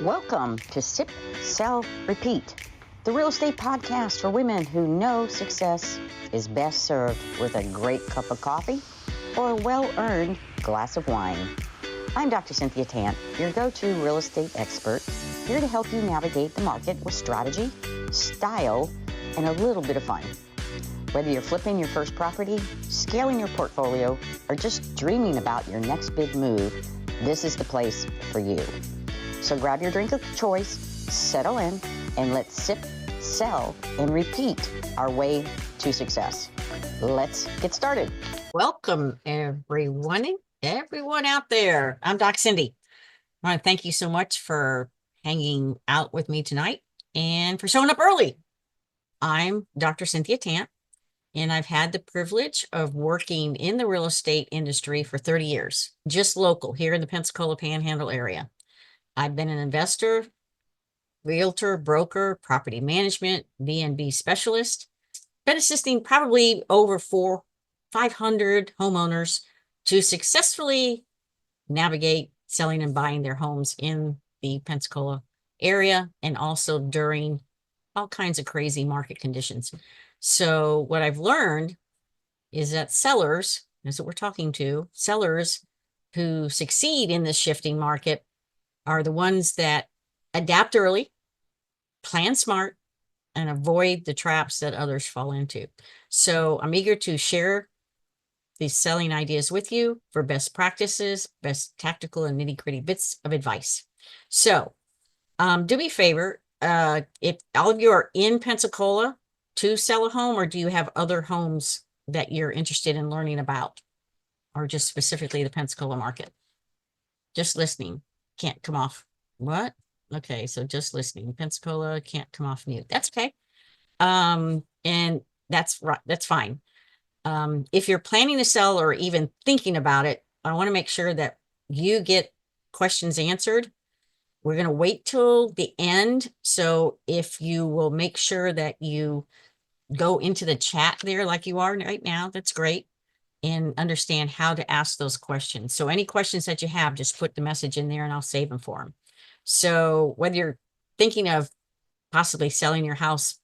Welcome to Sip, Sell, Repeat, the real estate podcast for women who know success is best served with a great cup of coffee or a well-earned glass of wine. I'm Dr. Cynthia Tant, your go-to real estate expert, here to help you navigate the market with strategy, style, and a little bit of fun. Whether you're flipping your first property, scaling your portfolio, or just dreaming about your next big move, this is the place for you. So grab your drink of choice, settle in, and let's sip, sell, and repeat our way to success. Let's get started. Welcome, everyone out there. I'm Doc Cindy. I want to thank you so much for hanging out with me tonight and for showing up early. I'm Dr. Cynthia Tant, and I've had the privilege of working in the real estate industry for 30 years, just local here in the Pensacola Panhandle area. I've been an investor, realtor, broker, property management, B&B specialist, been assisting probably over 500 homeowners to successfully navigate selling and buying their homes in the Pensacola area and also during all kinds of crazy market conditions. So what I've learned is that sellers, that's what we're talking to, sellers who succeed in this shifting market are the ones that adapt early, plan smart, and avoid the traps that others fall into. So I'm eager to share these selling ideas with you for best practices, best tactical and nitty-gritty bits of advice. So do me a favor, if all of you are in Pensacola to sell a home, or do you have other homes that you're interested in learning about, or just specifically the Pensacola market? Just listening. Can't come off. What? Okay, so just listening. Pensacola can't come off mute. That's okay. And that's right. That's fine. If you're planning to sell or even thinking about it, I want to make sure that you get questions answered. We're going to wait till the end. So if you will make sure that you go into the chat there like you are right now, that's great. And understand how to ask those questions. So any questions that you have, just put the message in there and I'll save them for them. So whether you're thinking of possibly selling your house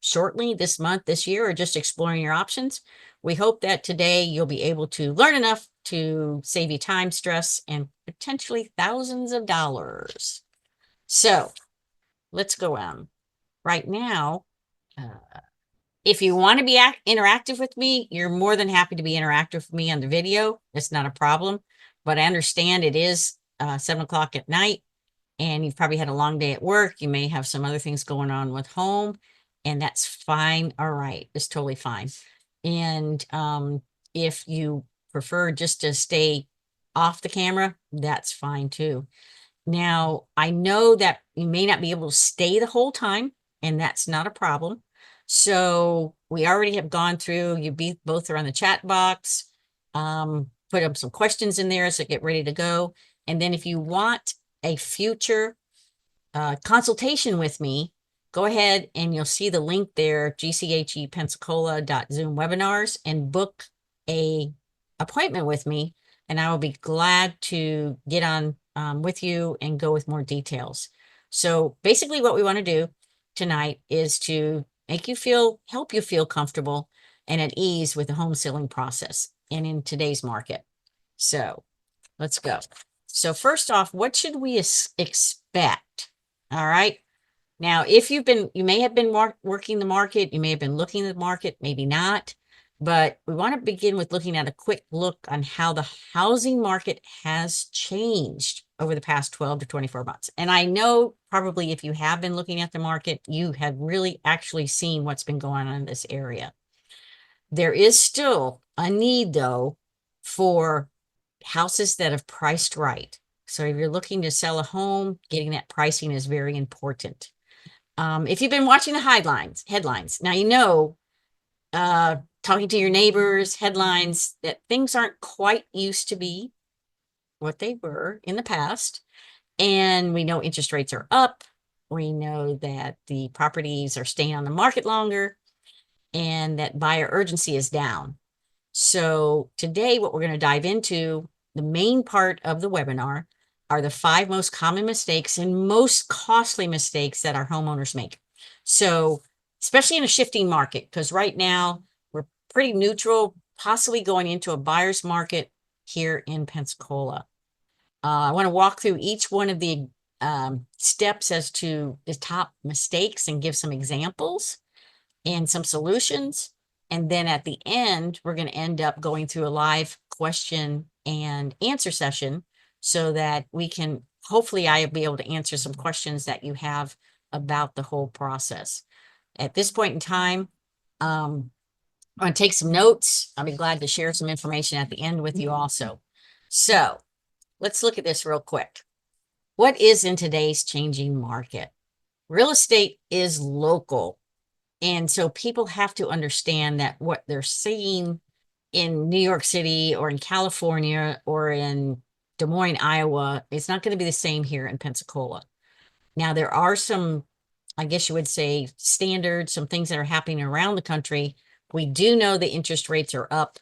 shortly this month, this year, or just exploring your options, we hope that today you'll be able to learn enough to save you time, stress, and potentially thousands of dollars. So let's go on. Right now, if you want to be interactive with me, you're more than happy to be interactive with me on the video. It's not a problem, but I understand it is 7 o'clock at night and you've probably had a long day at work. You may have some other things going on with home, and that's fine. All right. It's totally fine. And if you prefer just to stay off the camera, that's fine too. Now, I know that you may not be able to stay the whole time, and that's not a problem. So we already have gone through, both are on the chat box, put up some questions in there, so get ready to go. And then if you want a future consultation with me, go ahead and you'll see the link there, gchepensacola.zoom webinars, and book a appointment with me. And I will be glad to get on with you and go with more details. So basically what we want to do tonight is to help you feel comfortable and at ease with the home selling process and in today's market. So let's go. So first off, what should we expect? All right. Now, if you may have been working the market, you may have been looking at the market, maybe not, but we want to begin with looking at a quick look on how the housing market has changed over the past 12 to 24 months. And I know probably if you have been looking at the market, you have really actually seen what's been going on in this area. There is still a need, though, for houses that have priced right. So if you're looking to sell a home, getting that pricing is very important. If you've been watching the headlines, now you know, talking to your neighbors, headlines, that things aren't quite used to be what they were in the past. And we know interest rates are up. We know that the properties are staying on the market longer and that buyer urgency is down. So today, what we're going to dive into, the main part of the webinar, are the 5 most common mistakes and most costly mistakes that our homeowners make. So, especially in a shifting market, because right now we're pretty neutral, possibly going into a buyer's market here in Pensacola. I want to walk through each one of the steps as to the top mistakes and give some examples and some solutions. And then at the end, we're going to end up going through a live question and answer session so that we can, hopefully I'll be able to answer some questions that you have about the whole process. At this point in time, I'm going to take some notes. I'll be glad to share some information at the end with you also. So let's look at this real quick. What is in today's changing market? Real estate is local. And so people have to understand that what they're seeing in New York City or in California or in Des Moines, Iowa, it's not going to be the same here in Pensacola. Now, there are some, I guess you would say, standards, some things that are happening around the country. We do know the interest rates are up,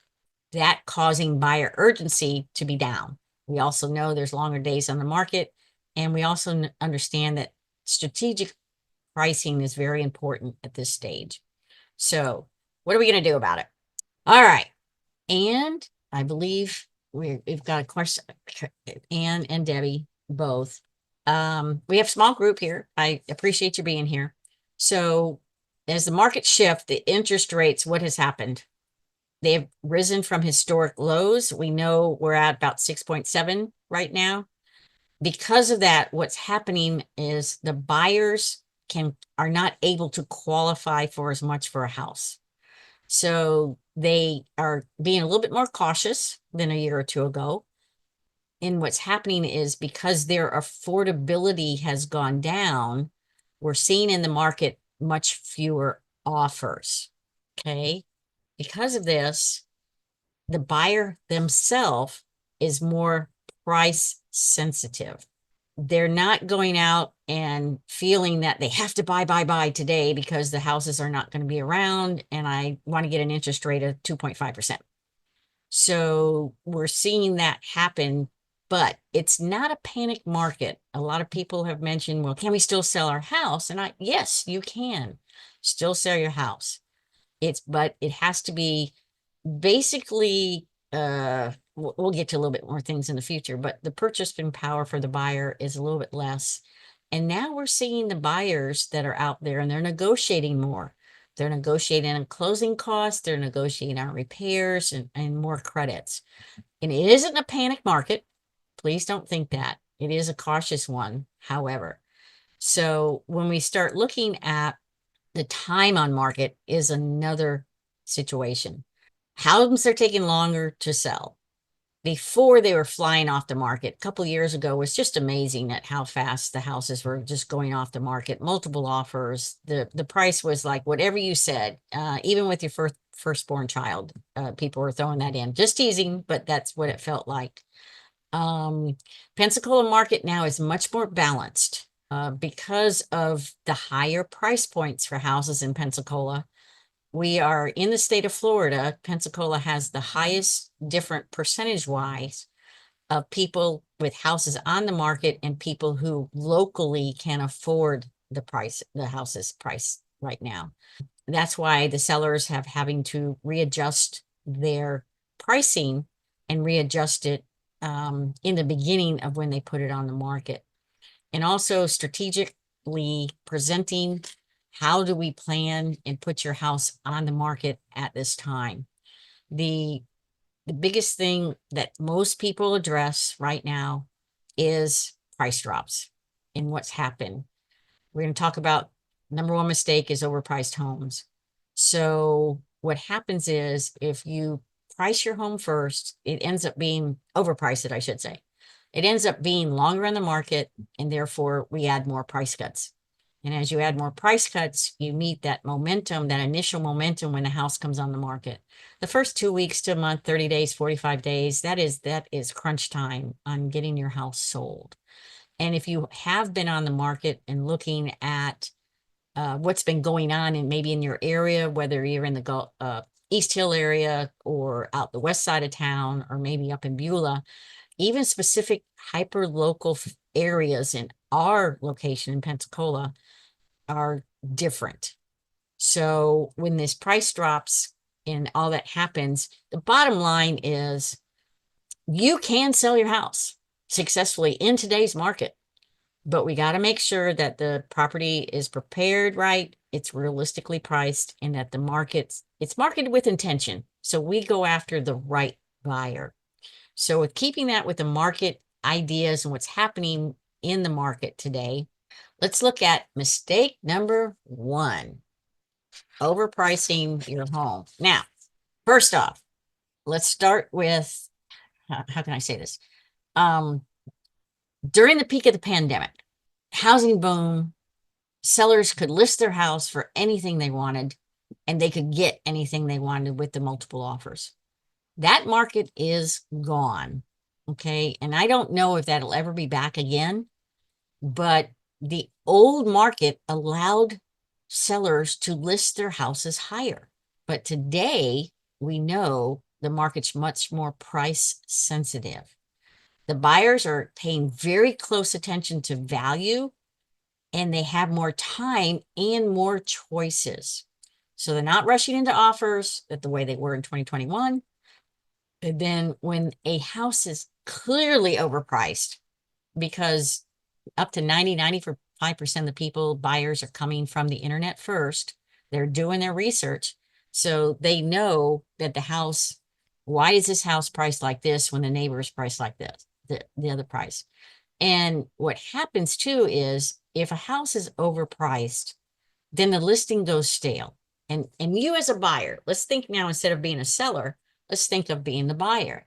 that causing buyer urgency to be down. We also know there's longer days on the market, and we also understand that strategic pricing is very important at this stage. So what are we going to do about it? All right. And I believe we've got a question, Ann and Debbie, both. We have a small group here. I appreciate you being here. So as the market shift, the interest rates, what has happened? They have risen from historic lows. We know we're at about 6.7 right now. Because of that, what's happening is the buyers are not able to qualify for as much for a house. So they are being a little bit more cautious than a year or two ago. And what's happening is because their affordability has gone down, we're seeing in the market much fewer offers. Okay. Because of this, the buyer themselves is more price sensitive. They're not going out and feeling that they have to buy today because the houses are not going to be around and I want to get an interest rate of 2.5%. So we're seeing that happen, but it's not a panic market. A lot of people have mentioned, well, can we still sell our house? And yes, you can still sell your house. But it has to be basically, we'll get to a little bit more things in the future, but the purchasing power for the buyer is a little bit less. And now we're seeing the buyers that are out there and they're negotiating more. They're negotiating on closing costs, they're negotiating on repairs and more credits. And it isn't a panic market. Please don't think that. It is a cautious one, however. So when we start looking at the time on market is another situation. Homes are taking longer to sell. Before they were flying off the market, a couple of years ago was just amazing at how fast the houses were just going off the market, multiple offers. The price was like whatever you said, even with your firstborn child, people were throwing that in. Just teasing, but that's what it felt like. Pensacola market now is much more balanced because of the higher price points for houses in Pensacola. We are in the state of Florida. Pensacola has the highest different percentage-wise of people with houses on the market and people who locally can afford the house's price right now. That's why the sellers have having to readjust their pricing and readjust it in the beginning of when they put it on the market. And also strategically presenting, how do we plan and put your house on the market at this time? The biggest thing that most people address right now is price drops and what's happened. We're going to talk about number one mistake is overpriced homes. So what happens is if you price your home first, it ends up being overpriced, I should say. It ends up being longer on the market, and therefore we add more price cuts. And as you add more price cuts, you meet that momentum, that initial momentum when the house comes on the market. The first 2 weeks to a month, 30 days, 45 days, that is crunch time on getting your house sold. And if you have been on the market and looking at what's been going on and maybe in your area, whether you're in the East Hill area or out the west side of town, or maybe up in Beulah, even specific hyper local areas in our location in Pensacola are different. So when this price drops and all that happens, the bottom line is you can sell your house successfully in today's market, but we got to make sure that the property is prepared right, it's realistically priced, and that it's marketed with intention. So we go after the right buyer. So with keeping that with the market ideas and what's happening in the market today, let's look at mistake number 1, overpricing your home. Now, first off, let's start with, how can I say this? During the peak of the pandemic, housing boom, sellers could list their house for anything they wanted, and they could get anything they wanted with the multiple offers. That market is gone. Okay. And I don't know if that'll ever be back again, but the old market allowed sellers to list their houses higher. But today we know the market's much more price sensitive. The buyers are paying very close attention to value, and they have more time and more choices. So they're not rushing into offers the way they were in 2021. And then when a house is clearly overpriced, because up to 95% of the people, buyers, are coming from the internet first, they're doing their research. So they know that the house, why is this house priced like this when the neighbor is priced like this, the other price? And what happens too is if a house is overpriced, then the listing goes stale. And you as a buyer, let's think now, instead of being a seller, let's think of being the buyer.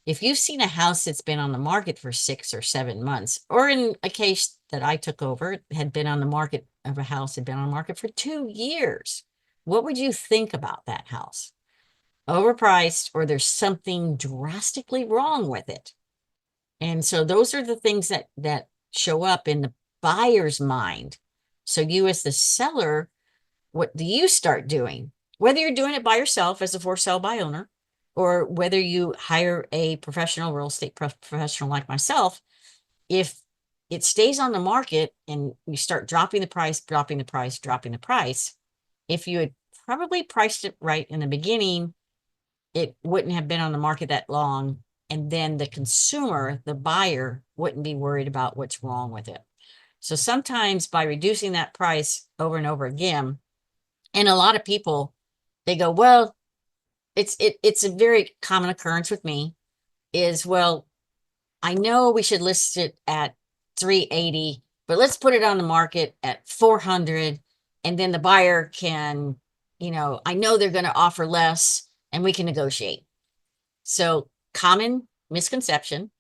If you've seen a house that's been on the market for 6 or 7 months, or in a case that I took over, had been on the market of a house had been on the market for 2 years, what would you think about that house? Overpriced, or there's something drastically wrong with it. And so those are the things that show up in the buyer's mind. So you as the seller, what do you start doing? Whether you're doing it by yourself as a for sale by owner, or whether you hire a professional real estate professional like myself, if it stays on the market and you start dropping the price, if you had probably priced it right in the beginning, it wouldn't have been on the market that long. And then the consumer, the buyer, wouldn't be worried about what's wrong with it. So sometimes by reducing that price over and over again, and a lot of people, they go, well, it's a very common occurrence with me is, well, I know we should list it at 380, but let's put it on the market at 400. And then the buyer can, I know they're going to offer less and we can negotiate. So common misconception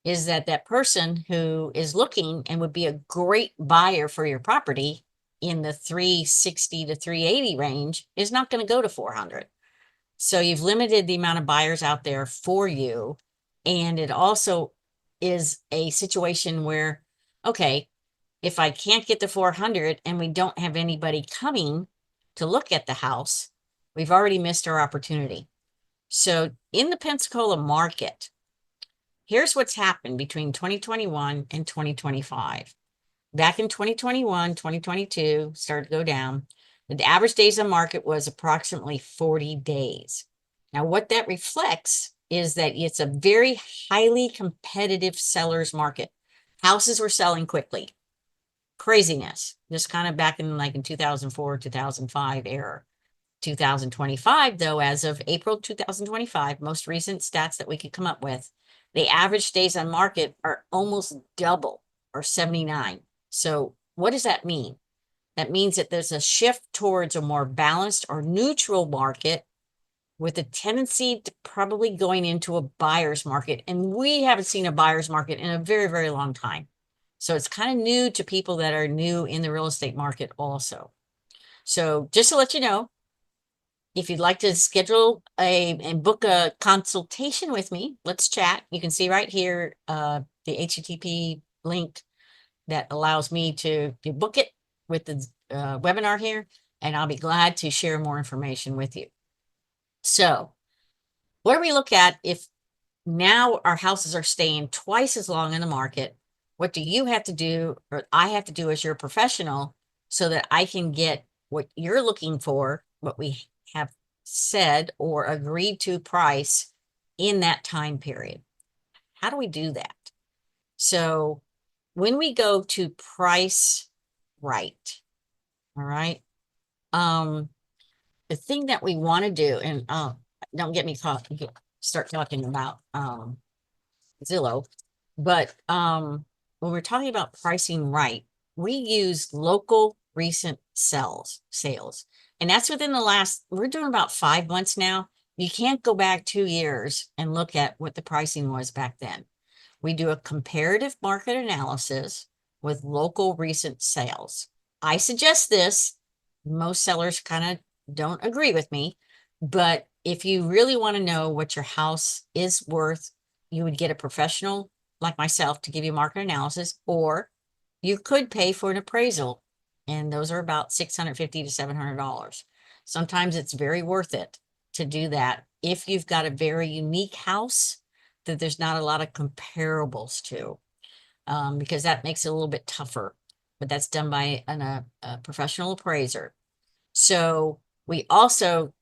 is that that person who is looking and would be a great buyer for your property in the 360 to 380 range is not going to go to 400. So you've limited the amount of buyers out there for you. And it also is a situation where, okay, if I can't get the 400 and we don't have anybody coming to look at the house, we've already missed our opportunity. So in the Pensacola market, here's what's happened between 2021 and 2025. Back in 2021, 2022 started to go down. The average days on market was approximately 40 days. Now, what that reflects is that it's a very highly competitive seller's market. Houses were selling quickly. Craziness. Just kind of back in 2004, 2005 era. 2025, though, as of April 2025, most recent stats that we could come up with, the average days on market are almost double, or 79. So what does that mean? That means that there's a shift towards a more balanced or neutral market with a tendency to probably going into a buyer's market. And we haven't seen a buyer's market in a very, very long time. So it's kind of new to people that are new in the real estate market also. So just to let you know, if you'd like to schedule and book a consultation with me, let's chat. You can see right here the HTTP link that allows me to book it with the webinar here, and I'll be glad to share more information with you. So what do we look at if now our houses are staying twice as long in the market. What do you have to do, or I have to do as your professional, so that I can get what you're looking for, what we have said or agreed to price in that time period? How do we do that? So when we go to price right, all right, the thing that we want to do, and don't get me caught, start talking about Zillow, but when we're talking about pricing right, we use local recent sales. And that's within the last, we're doing about 5 months now. You can't go back 2 years and look at what the pricing was back then. We do a comparative market analysis with local recent sales. I suggest this. Most sellers kind of don't agree with me, but if you really want to know what your house is worth, you would get a professional like myself to give you market analysis, or you could pay for an appraisal, and those are about $650 to $700. Sometimes it's very worth it to do that if you've got a very unique house that there's not a lot of comparables to, because that makes it a little bit tougher, but that's done by a professional appraiser. So we also,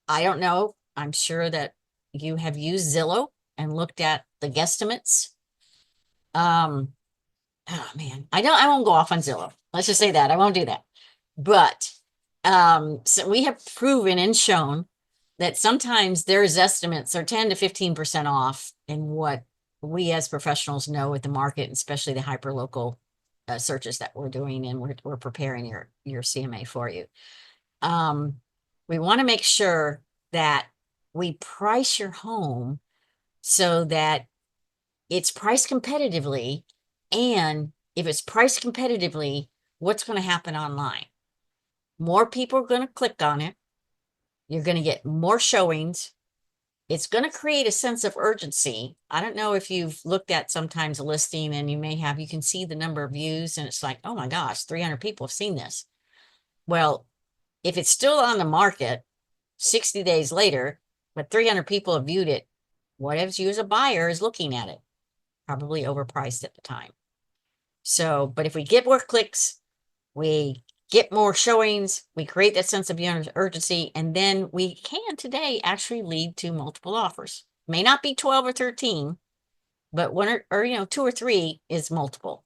I don't know, I'm sure that you have used Zillow and looked at the guesstimates. Oh man, I won't go off on Zillow. Let's just say that I won't do that. But so we have proven and shown that sometimes there's estimates are 10 to 15% off in what we as professionals know with the market, especially the hyper local searches that we're doing, and we're preparing your CMA for you. We want to make sure that we price your home so that it's priced competitively. And if it's priced competitively, what's going to happen online? More people are going to click on it. You're going to get more showings. It's going to create a sense of urgency. I don't know if you've looked at sometimes a listing, and you can see the number of views, and it's like, oh my gosh, 300 people have seen this. Well, if it's still on the market 60 days later, but 300 people have viewed it, what if you as a buyer is looking at it? Probably overpriced at the time. So, but if we get more clicks, we get more showings, we create that sense of urgency, and then we can today actually lead to multiple offers. May not be 12 or 13, but one or 2 or 3 is multiple.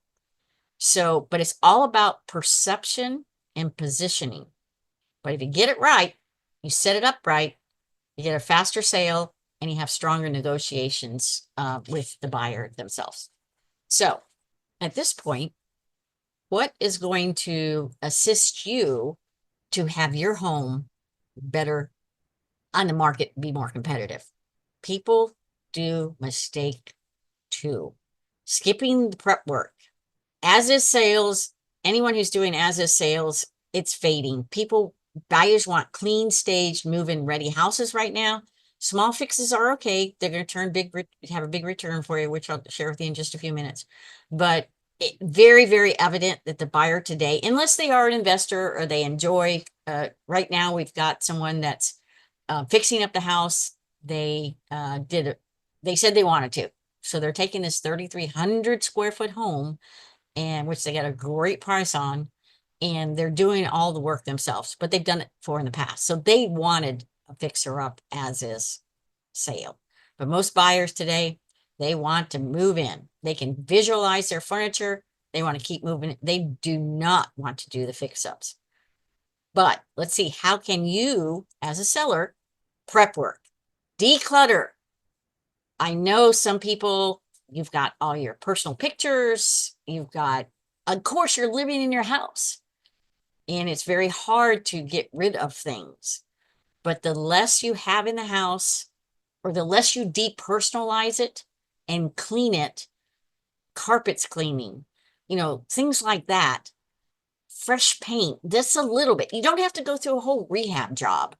So, but it's all about perception and positioning. But if you get it right, you set it up right, you get a faster sale, and you have stronger negotiations with the buyer themselves. So at this point, what is going to assist you to have your home better on the market, be more competitive? People do mistake too. Skipping the prep work. As is sales, anyone who's doing as is sales, it's fading. Buyers want clean, staged, move-in ready houses right now. Small fixes are okay. They're going to have a big return for you, which I'll share with you in just a few minutes. But very, very evident that the buyer today, unless they are an investor or they enjoy, right now we've got someone that's fixing up the house. They said they wanted to. So they're taking this 3,300 square foot home, and which they got a great price on, and they're doing all the work themselves, but they've done it before in the past. So they wanted a fixer up as is sale. But most buyers today, they want to move in. They can visualize their furniture. They want to keep moving. They do not want to do the fix ups. But let's see, how can you as a seller prep work, declutter? I know some people, you've got all your personal pictures. Of course, you're living in your house, and it's very hard to get rid of things. But the less you have in the house, or the less you depersonalize it and clean it, carpets cleaning, things like that, fresh paint, just a little bit. You don't have to go through a whole rehab job,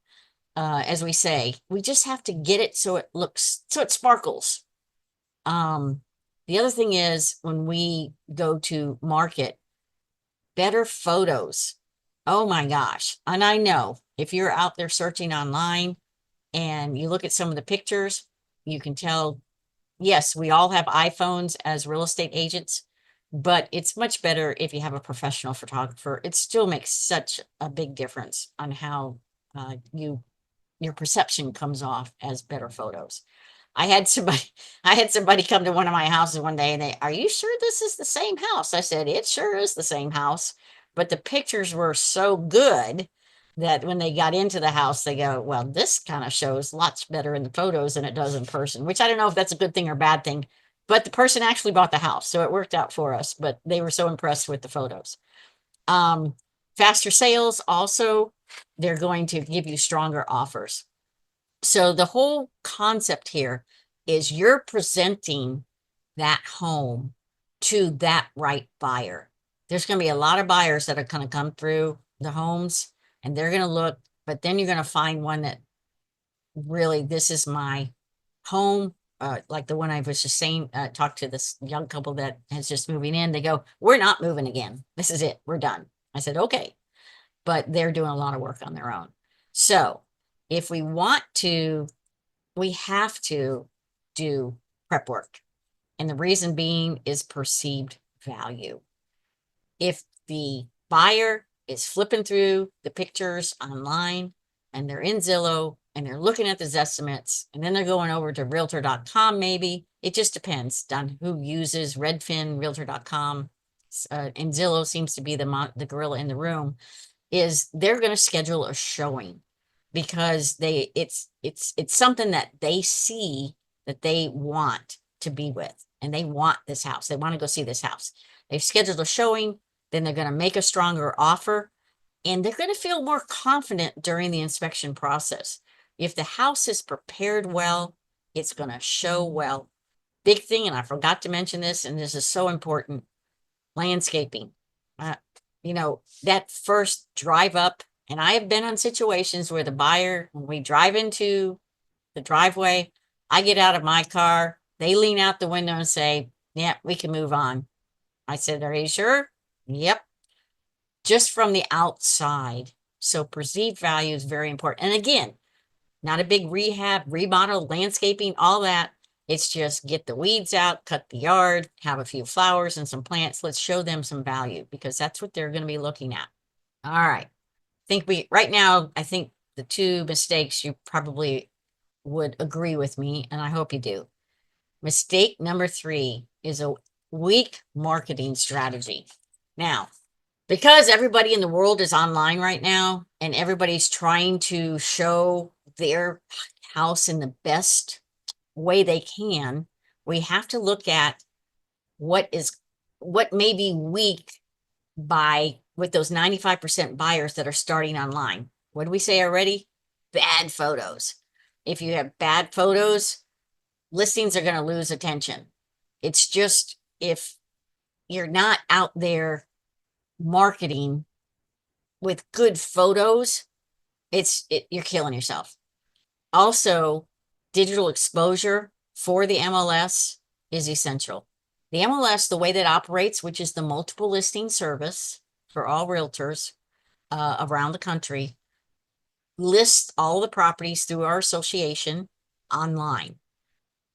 as we say. We just have to get it so it sparkles. The other thing is, when we go to market, better photos. Oh my gosh. And I know if you're out there searching online and you look at some of the pictures, you can tell yes, we all have iPhones as real estate agents, but it's much better if you have a professional photographer. It still makes such a big difference on how your perception comes off as better photos. I had somebody I had somebody come to one of my houses one day and are you sure this is the same house? I said, it sure is the same house. But the pictures were so good that when they got into the house, they go, well, this kind of shows lots better in the photos than it does in person, which I don't know if that's a good thing or bad thing. But the person actually bought the house, so it worked out for us. But they were so impressed with the photos. Um, Faster sales also, they're going to give you stronger offers. So the whole concept here is you're presenting that home to that right buyer. There's going to be a lot of buyers that are going to come through the homes and they're going to look, but then you're going to find one that really, this is my home. Like the one I was just saying, talked to this young couple that has just moving in. They go, we're not moving again. This is it. We're done. I said, okay, but they're doing a lot of work on their own. So if we want to, we have to do prep work. And the reason being is perceived value. If the buyer is flipping through the pictures online and they're in Zillow and they're looking at the estimates and then they're going over to realtor.com, maybe it just depends on who uses Redfin, realtor.com, and Zillow seems to be the gorilla in the room, is they're going to schedule a showing because it's something that they see that they want to be with, and they want this house. They want to go see this house. They've scheduled a showing, then they're going to make a stronger offer, and they're going to feel more confident during the inspection process. If the house is prepared well, it's going to show well. Big thing, and I forgot to mention this, and this is so important, landscaping. That first drive up, and I have been on situations where the buyer, when we drive into the driveway, I get out of my car, they lean out the window and say, yeah, we can move on. I said, are you sure? Yep. Just from the outside. So perceived value is very important. And again, not a big rehab, remodel, landscaping, all that. It's just get the weeds out, cut the yard, have a few flowers and some plants. Let's show them some value because that's what they're going to be looking at. All right. I think the two mistakes you probably would agree with me, and I hope you do. Mistake number 3 is a weak marketing strategy. Now, because everybody in the world is online right now and everybody's trying to show their house in the best way they can, we have to look at what may be weak with those 95% buyers that are starting online. What did we say already? Bad photos. If you have bad photos, listings are going to lose attention. It's just, if you're not out there marketing with good photos, you're killing yourself. Also, digital exposure for the MLS is essential. The MLS, the way that operates, which is the multiple listing service for all realtors around the country, lists all the properties through our association online.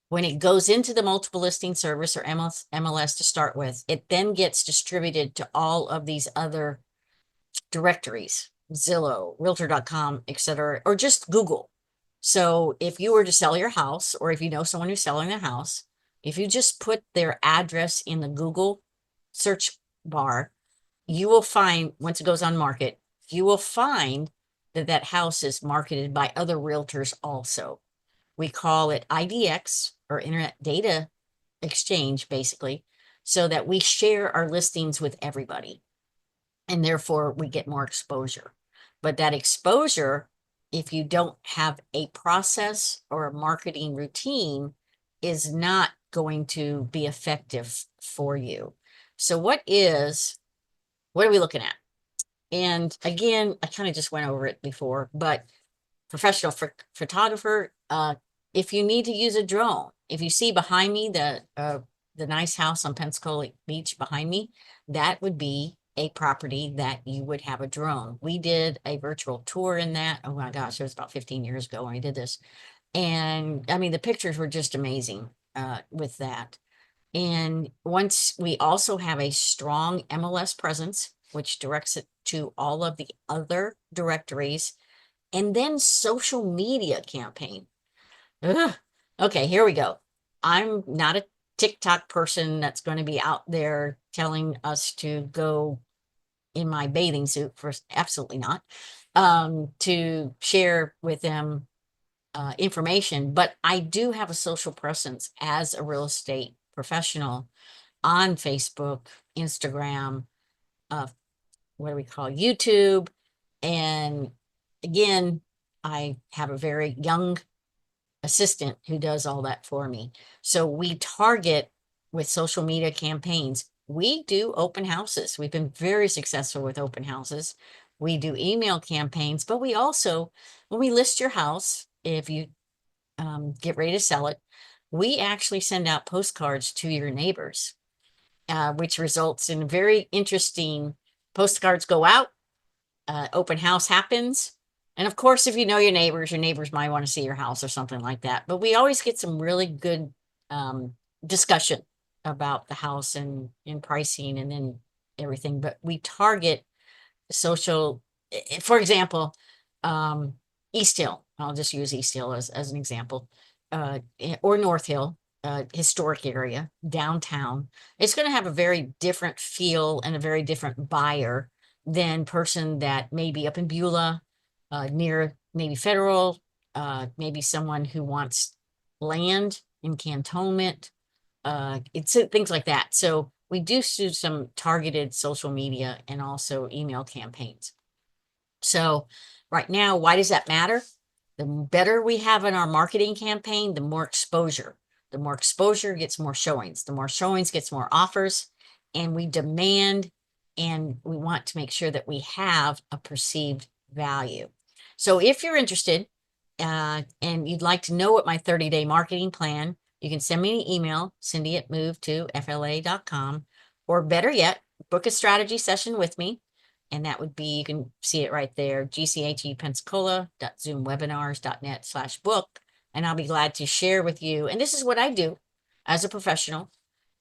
When it goes into the multiple listing service or MLS to start with, it then gets distributed to all of these other directories, Zillow, realtor.com, etc., or just Google. So if you were to sell your house, or if you know someone who's selling their house, if you just put their address in the Google search bar, you will find, once it goes on market, you will find that that house is marketed by other realtors also. We call it IDX, or Internet Data Exchange, basically, so that we share our listings with everybody. And therefore, we get more exposure. But that exposure, if you don't have a process or a marketing routine, is not going to be effective for you. So what are we looking at? And again, I kind of just went over it before, but professional photographer, if you need to use a drone, if you see behind me the nice house on Pensacola Beach behind me, that would be a property that you would have a drone. We did a virtual tour in that. Oh my gosh, it was about 15 years ago when we did this. And I mean, the pictures were just amazing. with that. And once we also have a strong MLS presence, which directs it to all of the other directories, and then social media campaign. Ugh. Okay, here we go. I'm not a TikTok person that's going to be out there telling us to go in my bathing suit, for absolutely not, to share with them information. But I do have a social presence as a real estate professional on Facebook, Instagram, uh, what do we call YouTube? And again, I have a very young assistant who does all that for me. So we target with social media campaigns. We do open houses. We've been very successful with open houses. We do email campaigns, but we also, when we list your house, if you get ready to sell it, we actually send out postcards to your neighbors, which results in very interesting postcards go out, open house happens. And of course, if you know your neighbors might want to see your house or something like that. But we always get some really good discussion about the house and pricing and then everything. But we target social, for example, East Hill. I'll just use East Hill as an example, or North Hill, historic area, downtown. It's going to have a very different feel and a very different buyer than person that may be up in Beulah, near maybe Federal, maybe someone who wants land in cantonment. It's things like that. So we do some targeted social media and also email campaigns. So right now, why does that matter? The better we have in our marketing campaign, the more exposure. The more exposure gets more showings. The more showings gets more offers. And we demand and we want to make sure that we have a perceived value. So if you're interested and you'd like to know what my 30-day marketing plan, you can send me an email, cindy@movetofla.com, or better yet, book a strategy session with me. And that would be, you can see it right there, gchepensacola.zoomwebinars.net/book. And I'll be glad to share with you. And this is what I do as a professional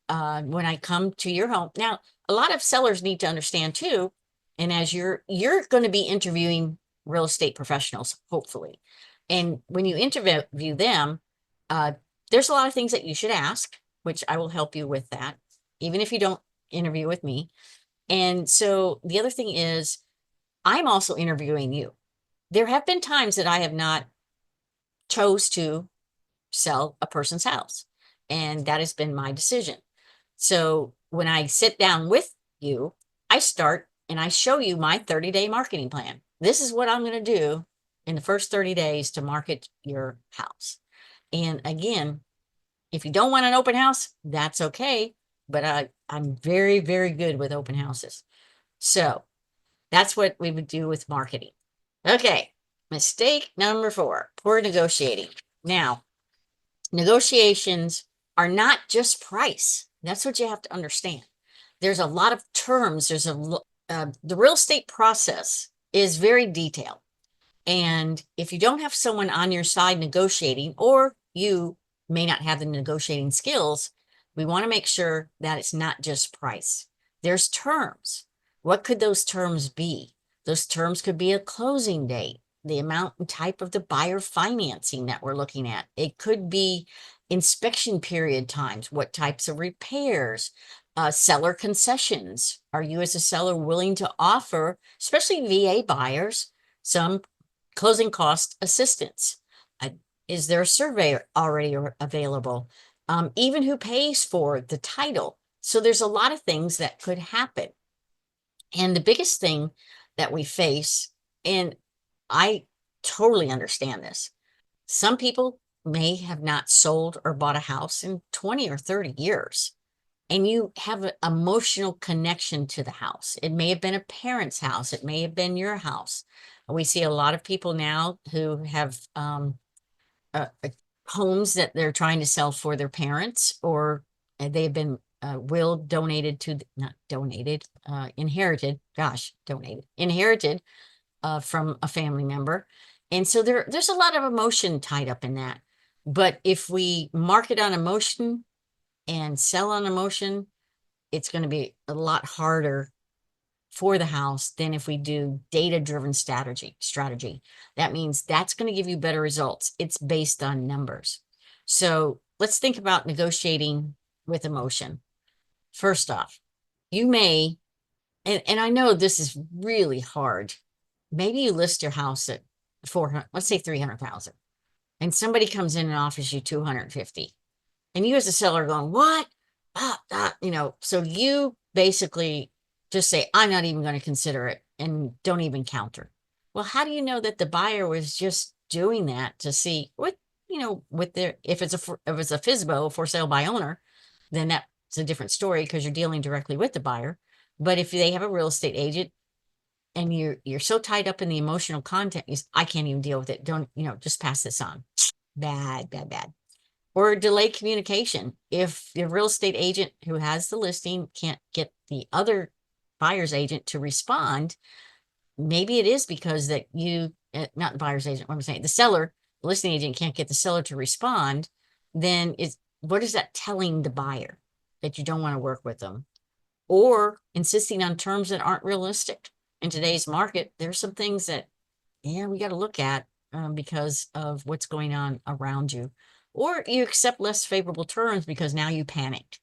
when I come to your home. Now, a lot of sellers need to understand too, and as you're going to be interviewing real estate professionals, hopefully. And when you interview them, there's a lot of things that you should ask, which I will help you with that, even if you don't interview with me. And so the other thing is, I'm also interviewing you. There have been times that I have not chose to sell a person's house, and that has been my decision. So when I sit down with you, I start and I show you my 30-day marketing plan. This is what I'm going to do in the first 30 days to market your house. And again, if you don't want an open house, that's okay. But I'm very, very good with open houses. So that's what we would do with marketing. Okay, mistake number 4, poor negotiating. Now, negotiations are not just price. That's what you have to understand. There's a lot of terms. The real estate process is very detailed. And if you don't have someone on your side negotiating, or you may not have the negotiating skills, we want to make sure that it's not just price. There's terms. What could those terms be? Those terms could be a closing date, the amount and type of the buyer financing that we're looking at. It could be inspection period times, what types of repairs, seller concessions. Are you as a seller willing to offer, especially VA buyers, some closing cost assistance? Is there a survey already available? Even who pays for the title? So there's a lot of things that could happen. And the biggest thing that we face, and I totally understand this, some people may have not sold or bought a house in 20 or 30 years. And you have an emotional connection to the house. It may have been a parent's house. It may have been your house. We see a lot of people now who have homes that they're trying to sell for their parents, or they've been inherited from a family member. And so there's a lot of emotion tied up in that. But if we market on emotion and sell on emotion, it's going to be a lot harder for the house than if we do data-driven strategy. That means that's going to give you better results. It's based on numbers. So let's think about negotiating with emotion. First off, you may, and I know this is really hard. Maybe you list your house at 400, let's say 300,000, and somebody comes in and offers you 250. And you as a seller are going, what? So you basically just say, I'm not even going to consider it and don't even counter. Well, how do you know that the buyer was just doing that to see what, with their, if it's a FSBO, for sale by owner, then that's a different story because you're dealing directly with the buyer. But if they have a real estate agent and you're so tied up in the emotional content, I can't even deal with it. Don't, just pass this on. Bad, bad, bad. Or delay communication. If the real estate agent who has the listing can't get the other buyer's agent to respond, maybe it is because that not the buyer's agent, what I'm saying, the seller, the listing agent can't get the seller to respond, then what is that telling the buyer? That you don't want to work with them? Or insisting on terms that aren't realistic. In today's market, there's some things that, we got to look at because of what's going on around you. Or you accept less favorable terms because now you panicked.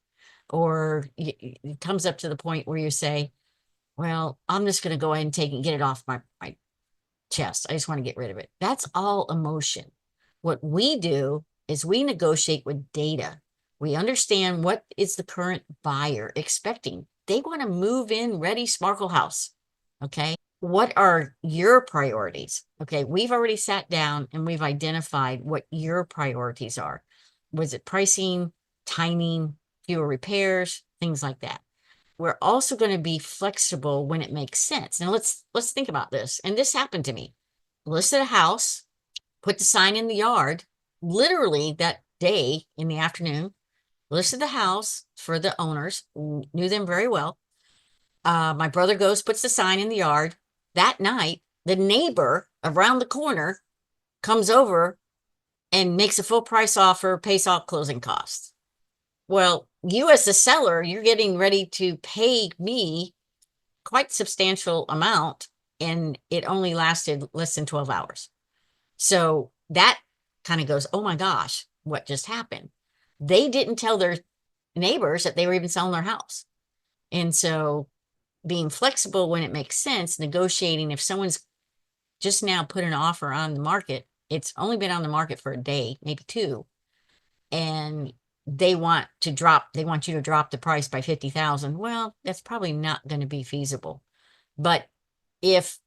Or it comes up to the point where you say, well, I'm just going to go ahead and get it off my chest. I just want to get rid of it. That's all emotion. What we do is we negotiate with data. We understand what is the current buyer expecting. They want to move in ready, sparkle house. Okay. What are your priorities? Okay. We've already sat down and we've identified what your priorities are. Was it pricing, timing, fewer repairs, things like that? We're also going to be flexible when it makes sense. Now let's think about this. And this happened to me. Listed a house, put the sign in the yard, literally that day in the afternoon, listed the house for the owners, knew them very well. My brother goes, puts the sign in the yard. That night, the neighbor around the corner comes over and makes a full price offer, pays off closing costs. Well, you as the seller, you're getting ready to pay me quite substantial amount, and it only lasted less than 12 hours. So that kind of goes, oh my gosh, what just happened? They didn't tell their neighbors that they were even selling their house. And so being flexible when it makes sense, negotiating, if someone's just now put an offer on the market, it's only been on the market for a day, maybe two, and they want you to drop the price by 50,000. Well, that's probably not going to be feasible. But if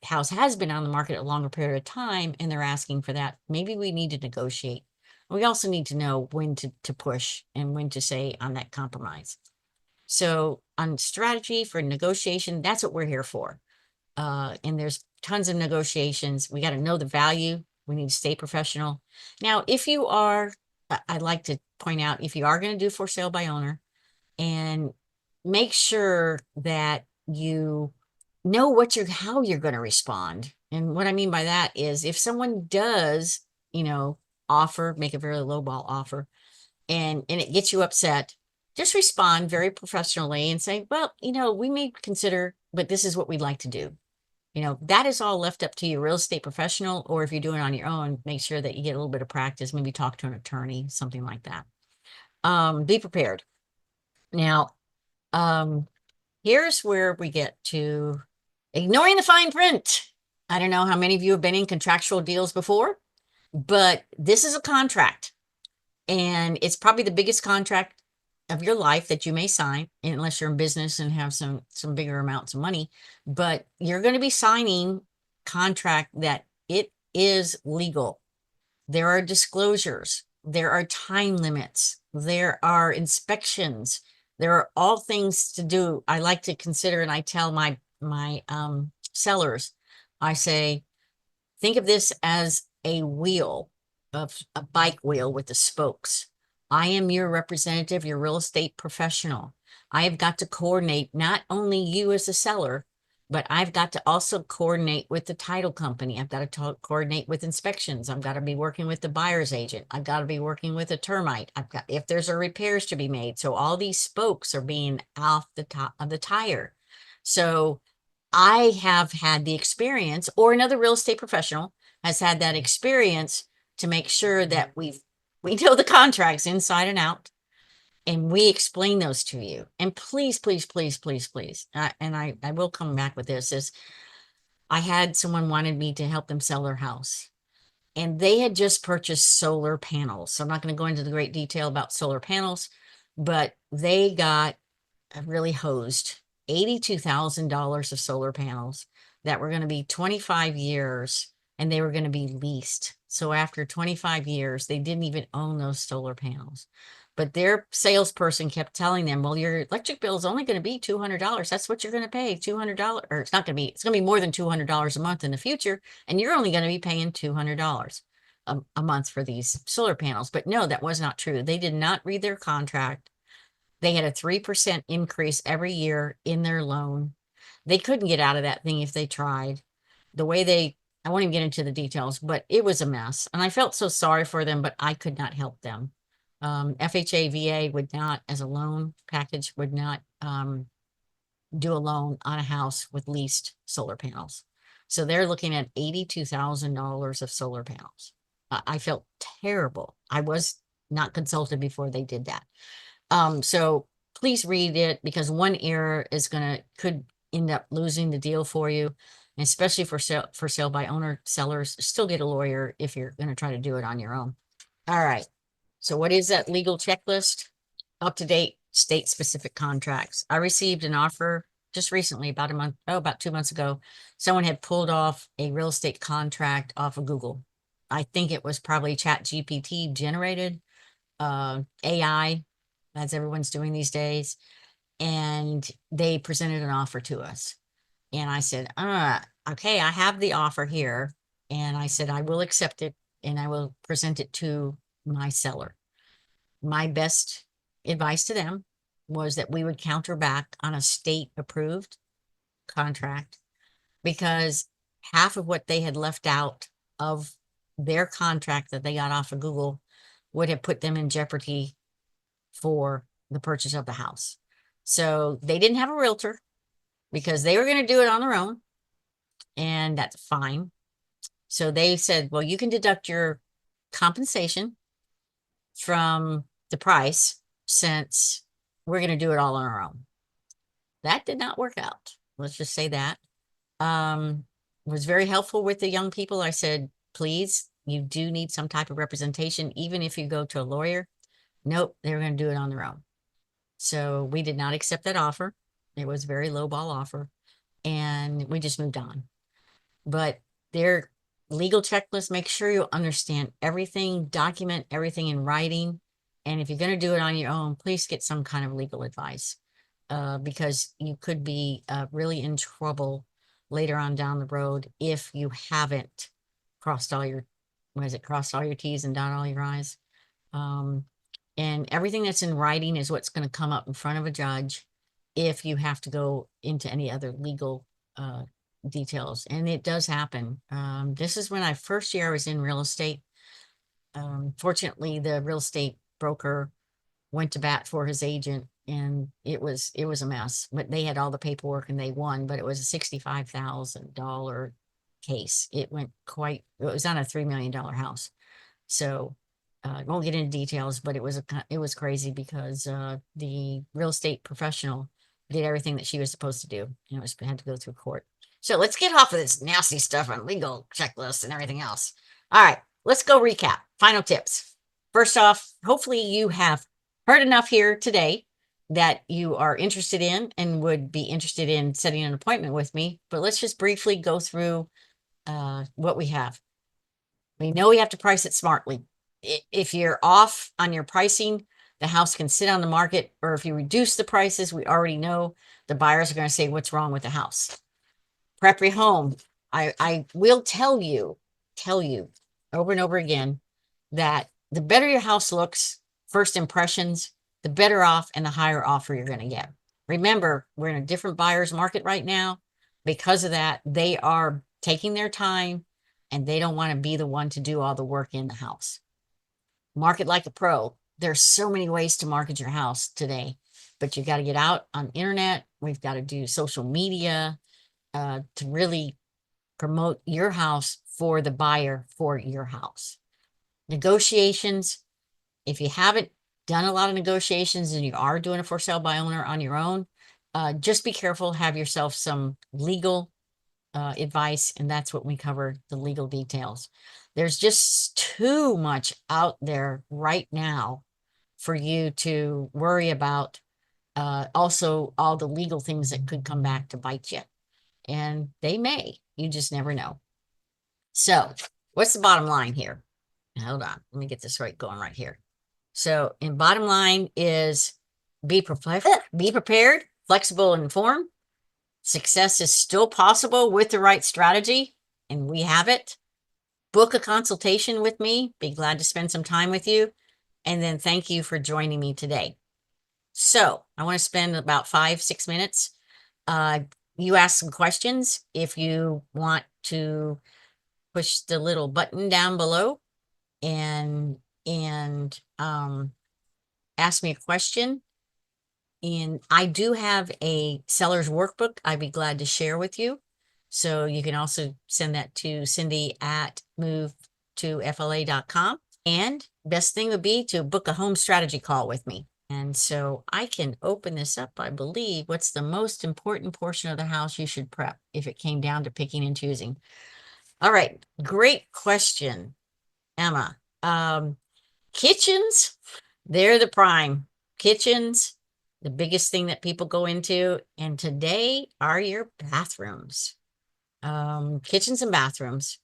house has been on the market a longer period of time and they're asking for that, maybe we need to negotiate. We also need to know when to push and when to say on that compromise. So on strategy for negotiation, that's what we're here for. And there's tons of negotiations. We got to know the value. We need to stay professional. Now, if you are, I'd like to point out, if you are going to do for sale by owner, and make sure that you know how you're going to respond. And what I mean by that is if someone does, make a very lowball offer and it gets you upset, just respond very professionally and say, well, we may consider, but this is what we'd like to do. That is all left up to you, real estate professional, or if you're doing it on your own, make sure that you get a little bit of practice, maybe talk to an attorney, something like that. Be prepared. Now, here's where we get to ignoring the fine print. I don't know how many of you have been in contractual deals before, but this is a contract, and it's probably the biggest contract of your life that you may sign, unless you're in business and have some bigger amounts of money. But you're going to be signing contract that it is legal. There are disclosures. There are time limits. There are inspections. There are all things to do. I like to consider, and I tell my sellers, I say, think of this as a wheel, of a bike wheel with the spokes. I am your representative, your real estate professional. I have got to coordinate not only you as a seller, but I've got to also coordinate with the title company. I've got to coordinate with inspections. I've got to be working with the buyer's agent. I've got to be working with a termite. I've got, if there's a repairs to be made. So all these spokes are being off the top of the tire. So I have had the experience, or another real estate professional has had that experience to make sure that we know the contracts inside and out, and we explain those to you. And please, please, please, please, please, and I will come back with this, is I had someone wanted me to help them sell their house, and they had just purchased solar panels. So I'm not going to go into the great detail about solar panels, but they got really hosed $82,000 of solar panels that were going to be 25 years, and they were going to be leased. So after 25 years, they didn't even own those solar panels. But their salesperson kept telling them, well, your electric bill is only going to be $200. That's what you're going to pay, $200. Or it's not going to be, it's going to be more than $200 a month in the future. And you're only going to be paying $200 a month for these solar panels. But no, that was not true. They did not read their contract. They had a 3% increase every year in their loan. They couldn't get out of that thing if they tried. The way they, I won't even get into the details, but it was a mess. And I felt so sorry for them, but I could not help them. FHA, VA would not, as a loan package, would not do a loan on a house with leased solar panels. So they're looking at $82,000 of solar panels. I felt terrible. I was not consulted before they did that. So please read it, because one error is could end up losing the deal for you, and especially for sale by owner sellers. Still get a lawyer if you're going to try to do it on your own. All right. So what is that legal checklist? Up to date state specific contracts. I received an offer just recently, about 2 months ago. Someone had pulled off a real estate contract off of Google. I think it was probably ChatGPT generated, AI, as everyone's doing these days. And they presented an offer to us. And I said, okay, I have the offer here. And I said, I will accept it and I will present it to my seller. My best advice to them was that we would counter back on a state approved contract, because half of what they had left out of their contract that they got off of Google would have put them in jeopardy for the purchase of the house. So they didn't have a realtor because they were going to do it on their own, and that's fine. So they said, well, you can deduct your compensation from the price since we're going to do it all on our own. That did not work out. Let's just say that. Was very helpful with the young people. I said, please, you do need some type of representation, even if you go to a lawyer. Nope, they were going to do it on their own. So we did not accept that offer. It was a very low ball offer, and we just moved on. But their legal checklist, make sure you understand everything, document everything in writing. And if you're going to do it on your own, please get some kind of legal advice, because you could be really in trouble later on down the road if you haven't crossed all your T's and dotted all your I's. And everything that's in writing is what's going to come up in front of a judge if you have to go into any other legal details. And it does happen. This is when first year I was in real estate. Fortunately, the real estate broker went to bat for his agent, and it was a mess. But they had all the paperwork and they won. But it was a $65,000 case. It was on a $3 million house. So I won't get into details, but it was crazy because the real estate professional did everything that she was supposed to do. Had to go through court. So let's get off of this nasty stuff on legal checklists and everything else. All right, let's go recap. Final tips. First off, hopefully you have heard enough here today that you are interested in and would be interested in setting an appointment with me. But let's just briefly go through what we have. We know we have to price it smartly. If you're off on your pricing, the house can sit on the market, or if you reduce the prices, we already know the buyers are going to say, what's wrong with the house? Prep your home. I will tell you over and over again that the better your house looks, first impressions, the better off and the higher offer you're going to get. Remember, we're in a different buyer's market right now. because of that, they are taking their time and they don't want to be the one to do all the work in the house. Market like a pro. There's so many ways to market your house today, but you got to get out on the internet. We've got to do social media to really promote your house for the buyer for your house. Negotiations. If you haven't done a lot of negotiations and you are doing a for sale by owner on your own, just be careful. Have yourself some legal advice, and that's what we cover, the legal details. There's just too much out there right now for you to worry about. Also, all the legal things that could come back to bite you, and they may. You just never know. So, what's the bottom line here? Hold on, let me get this going right here. So, in bottom line is be prepared, flexible, and informed. Success is still possible with the right strategy, and we have it. Book a consultation with me. Be glad to spend some time with you. And then thank you for joining me today. So I want to spend about 5-6 minutes. You ask some questions. If you want to push the little button down below and ask me a question. And I do have a seller's workbook I'd be glad to share with you. So you can also send that to cindy@movetofla.com. And best thing would be to book a home strategy call with me. And so I can open this up, I believe. What's the most important portion of the house you should prep if it came down to picking and choosing? All right, great question, Emma. Kitchens, they're the prime. Kitchens, the biggest thing that people go into, and today are your bathrooms. Kitchens and bathrooms,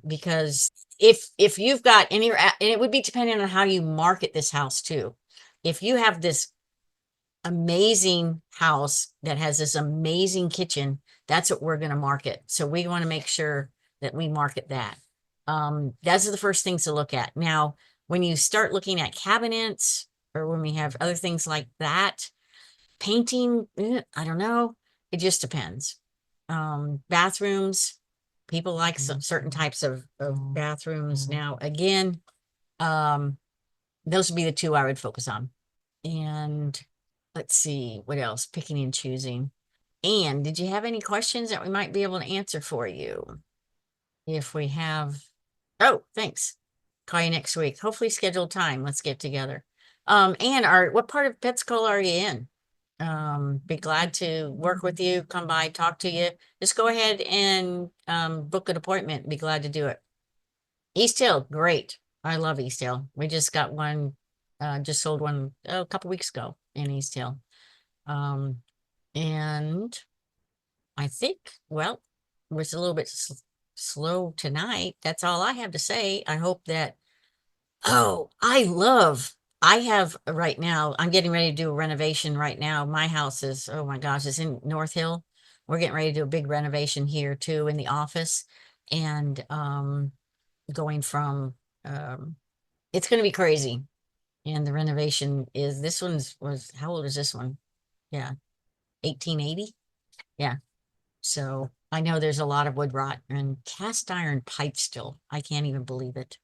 because if you've got any, and it would be depending on how you market this house too. If you have this amazing house that has this amazing kitchen, that's what we're going to market. So we want to make sure that we market that. Those are the first things to look at. Now, when you start looking at cabinets, or when we have other things like that, painting, I don't know. It just depends. Bathrooms, people like some certain types of bathrooms. Now, again, those would be the two I would focus on. And let's see, what else? Picking and choosing. And did you have any questions that we might be able to answer for you? If we have, oh, thanks. Call you next week. Hopefully scheduled time. Let's get together. And what part of Pensacola are you in? Be glad to work with you, come by, talk to you. Just go ahead and book an appointment. Be glad to do it. East Hill, great. I love East Hill. We just got one, just sold one a couple weeks ago in East Hill. And I think, well, we're a little bit slow tonight. That's all I have to say. I hope that, I have right now, I'm getting ready to do a renovation right now. My house is, oh my gosh, it's in North Hill. We're getting ready to do a big renovation here too in the office. And going from, it's going to be crazy. And the renovation is, this was, how old is this one? Yeah, 1880. Yeah. So I know there's a lot of wood rot and cast iron pipe still. I can't even believe it.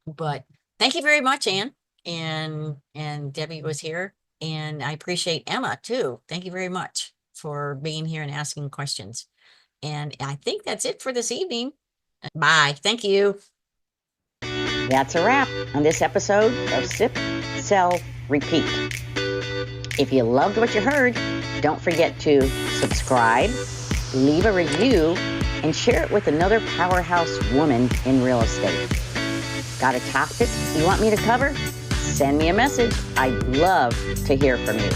But thank you very much, Anne. And Debbie was here. And I appreciate Emma too. Thank you very much for being here and asking questions. And I think that's it for this evening. Bye. Thank you. That's a wrap on this episode of Sip, Sell, Repeat. If you loved what you heard, don't forget to subscribe, leave a review, and share it with another powerhouse woman in real estate. Got a topic you want me to cover? Send me a message. I'd love to hear from you.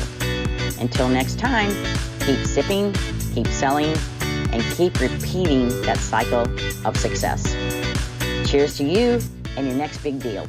Until next time, keep sipping, keep selling, and keep repeating that cycle of success. Cheers to you and your next big deal.